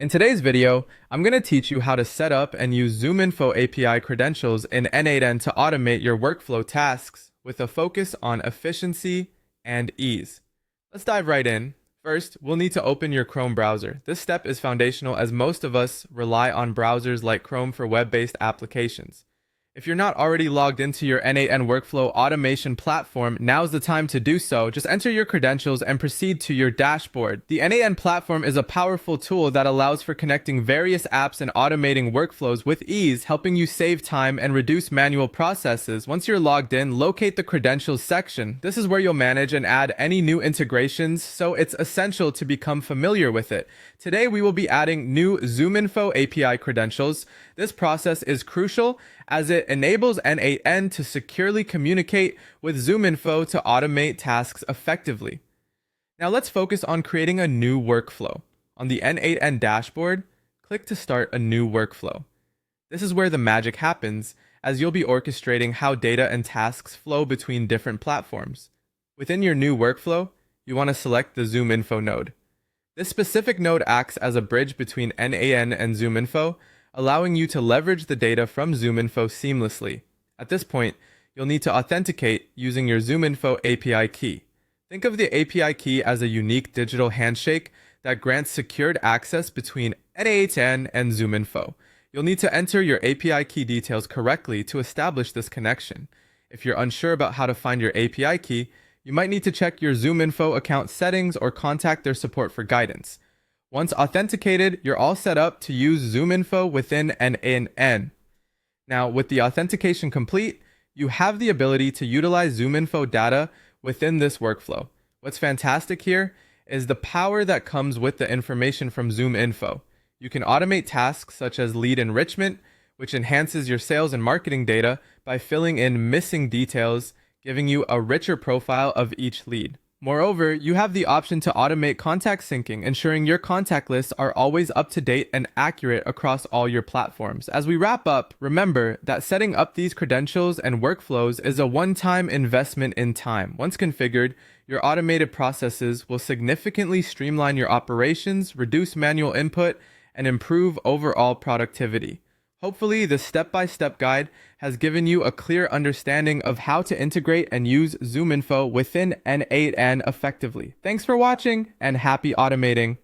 In today's video, I'm going to teach you how to set up and use ZoomInfo API credentials in n8n to automate your workflow tasks with a focus on efficiency and ease. Let's dive right in. First, we'll need to open your Chrome browser. This step is foundational as most of us rely on browsers like Chrome for web-based applications. If you're not already logged into your n8n workflow automation platform, now's the time to do so. Just enter your credentials and proceed to your dashboard. The n8n platform is a powerful tool that allows for connecting various apps and automating workflows with ease, helping you save time and reduce manual processes. Once you're logged in, locate the credentials section. This is where you'll manage and add any new integrations, so it's essential to become familiar with it. Today, we will be adding new ZoomInfo API credentials. This process is crucial as it enables n8n to securely communicate with ZoomInfo to automate tasks effectively. Now let's focus on creating a new workflow. On the n8n dashboard, click to start a new workflow. This is where the magic happens, as you'll be orchestrating how data and tasks flow between different platforms. Within your new workflow, you want to select the ZoomInfo node. This specific node acts as a bridge between n8n and ZoomInfo, allowing you to leverage the data from ZoomInfo seamlessly. At this point, you'll need to authenticate using your ZoomInfo API key. Think of the API key as a unique digital handshake that grants secured access between n8n and ZoomInfo. You'll need to enter your API key details correctly to establish this connection. If you're unsure about how to find your API key, you might need to check your ZoomInfo account settings or contact their support for guidance. Once authenticated, you're all set up to use ZoomInfo within n8n. Now, with the authentication complete, you have the ability to utilize ZoomInfo data within this workflow. What's fantastic here is the power that comes with the information from ZoomInfo. You can automate tasks such as lead enrichment, which enhances your sales and marketing data by filling in missing details, giving you a richer profile of each lead. Moreover, you have the option to automate contact syncing, ensuring your contact lists are always up to date and accurate across all your platforms. As we wrap up, remember that setting up these credentials and workflows is a one-time investment in time. Once configured, your automated processes will significantly streamline your operations, reduce manual input, and improve overall productivity. Hopefully, this step-by-step guide has given you a clear understanding of how to integrate and use ZoomInfo within n8n effectively. Thanks for watching and happy automating.